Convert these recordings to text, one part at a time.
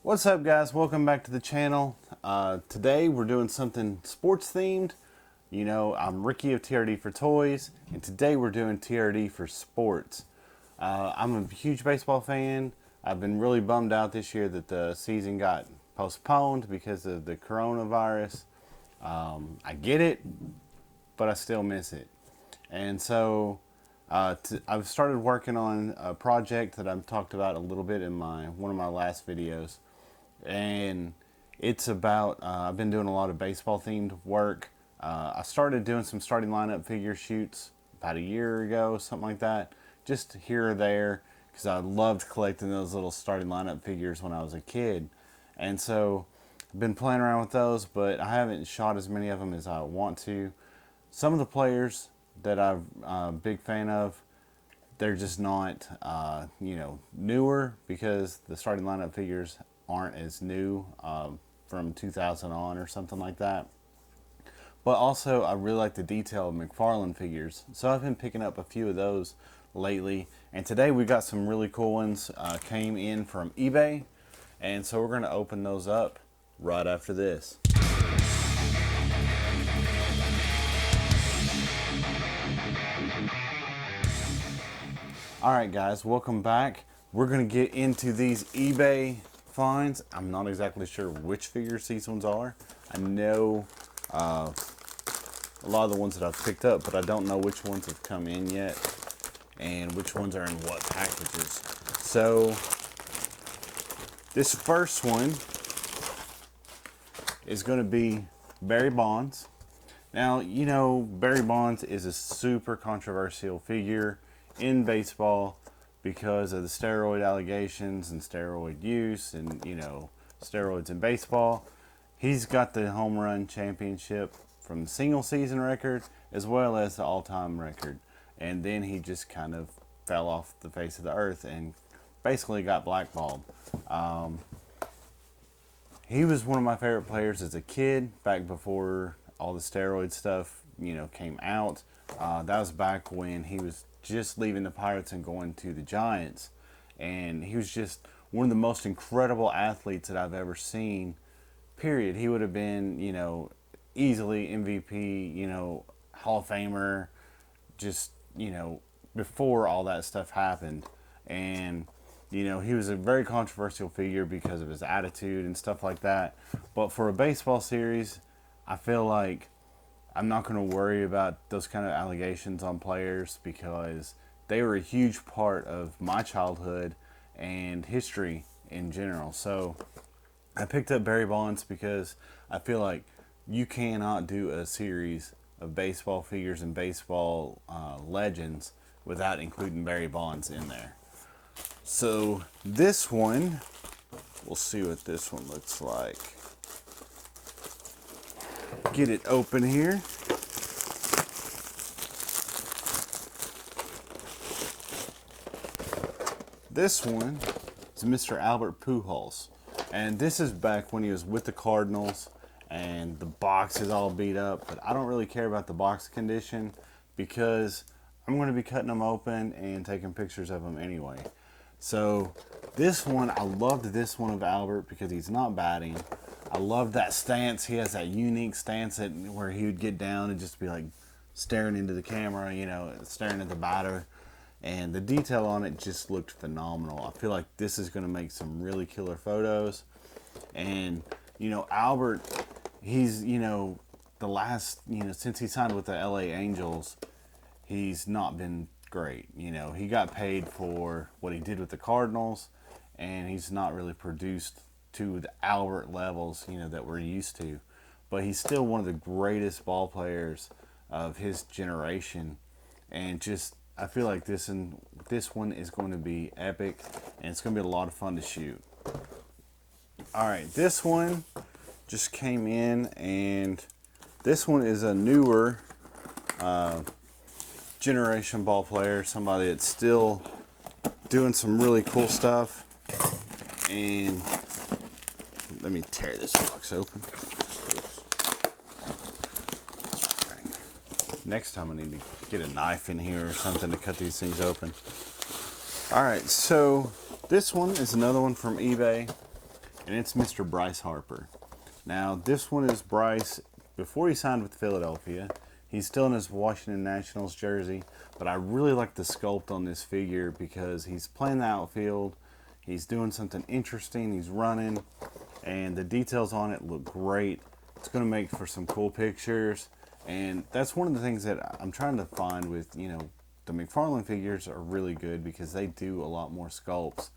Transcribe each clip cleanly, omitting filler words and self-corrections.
What's up, guys? Welcome back to the channel. Today we're doing something sports themed. You know, I'm Ricky of TRD for Toys, and today we're doing TRD for sports. I'm a huge baseball fan. I've been really bummed out this year that the season got postponed because of the coronavirus. I get it, but I still miss it. And so I've started working on a project that I've talked about a little bit in one of my last videos. And it's about, I've been doing a lot of baseball themed work. I started doing some starting lineup figure shoots about a year ago, something like that, just here or there, because I loved collecting those little starting lineup figures when I was a kid. And so I've been playing around with those, but I haven't shot as many of them as I want to. Some of the players that I'm a big fan of, they're just not, newer, because the starting lineup figures aren't as new from 2000 on or something like that. But also, I really like the detail of McFarlane figures, so I've been picking up a few of those lately. And today we got some really cool ones came in from eBay, and so we're going to open those up right after this. Alright guys, welcome back. We're going to get into these eBay finds. I'm not exactly sure which figures these ones are. I know a lot of the ones that I've picked up, but I don't know which ones have come in yet and which ones are in what packages. So this first one is going to be Barry Bonds. Now, you know, Barry Bonds is a super controversial figure in baseball because of the steroid allegations and steroid use and, you know, steroids in baseball. He's got the home run championship from the single season record as well as the all-time record. And then he just kind of fell off the face of the earth and basically got blackballed. He was one of my favorite players as a kid, back before all the steroid stuff, you know, came out. That was back when he was just leaving the Pirates and going to the Giants. And he was just one of the most incredible athletes that I've ever seen, period. He would have been, you know, easily MVP, you know, Hall of Famer, just, you know, before all that stuff happened. And, you know, he was a very controversial figure because of his attitude and stuff like that. But for a baseball series, I feel like I'm not going to worry about those kind of allegations on players because they were a huge part of my childhood and history in general. So I picked up Barry Bonds because I feel like you cannot do a series of baseball figures and baseball legends without including Barry Bonds in there. So this one, we'll see what this one looks like. Get it open here. This one is Mr. Albert Pujols, and this is back when he was with the Cardinals and the box is all beat up, but I don't really care about the box condition because I'm going to be cutting them open and taking pictures of them anyway. So this one, I loved this one of Albert because he's not batting. I love that stance. He has that unique stance where he would get down and just be like staring into the camera, you know, staring at the batter. And the detail on it just looked phenomenal. I feel like this is going to make some really killer photos. And, you know, Albert, he's, you know, the last, you know, since he signed with the LA Angels, he's not been great. You know, he got paid for what he did with the Cardinals, and he's not really produced to the Albert levels, you know, that we're used to. But he's still one of the greatest ball players of his generation. And just, I feel like this one is going to be epic, and it's going to be a lot of fun to shoot. Alright, this one just came in, and this one is a newer generation ball player, somebody that's still doing some really cool stuff. And let me tear this box open. Next time I need to get a knife in here or something to cut these things open. Alright, so this one is another one from eBay. and it's Mr. Bryce Harper. Now, this one is Bryce before he signed with Philadelphia. He's still in his Washington Nationals jersey, but I really like the sculpt on this figure because he's playing the outfield, he's doing something interesting, he's running, and the details on it look great. It's going to make for some cool pictures, and that's one of the things that I'm trying to find with, the McFarlane figures are really good because they do a lot more sculpts.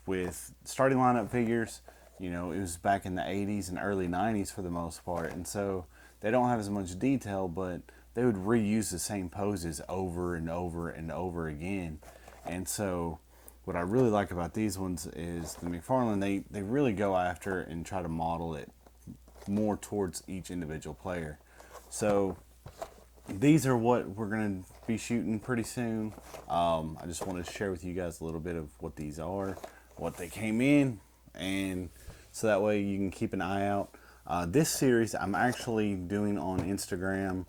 With starting lineup figures, it was back in the 80s and early 90s for the most part, and so they don't have as much detail, but they would reuse the same poses over and over and over again. And so what I really like about these ones is the McFarlane, they really go after and try to model it more towards each individual player. So these are what we're going to be shooting pretty soon. I just wanted to share with you guys a little bit of what these are, what they came in, and so that way you can keep an eye out. This series I'm actually doing on Instagram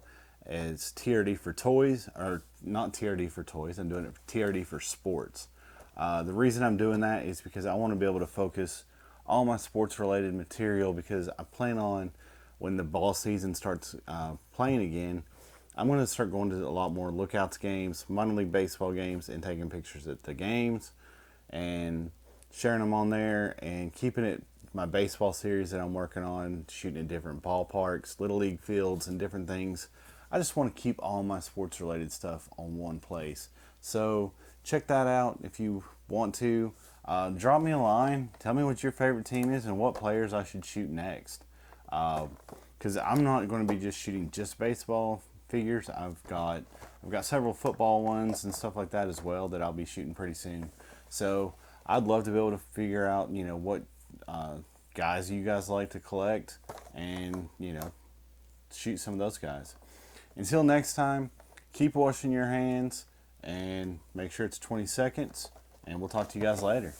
as TRD for Toys, or not TRD for Toys, I'm doing it for TRD for Sports. The reason I'm doing that is because I want to be able to focus all my sports related material, because I plan on, when the ball season starts playing again, I'm going to start going to a lot more lookouts games, minor league baseball games, and taking pictures at the games and sharing them on there, and keeping it my baseball series that I'm working on, shooting in different ballparks, little league fields, and different things. I just want to keep all my sports related stuff on one place. So check that out if you want to. Drop me a line. Tell me what your favorite team is and what players I should shoot next. Because I'm not going to be just shooting just baseball figures. I've got several football ones and stuff like that as well that I'll be shooting pretty soon. So I'd love to be able to figure out, what guys you guys like to collect, and shoot some of those guys. Until next time, keep washing your hands and make sure it's 20 seconds, and we'll talk to you guys later.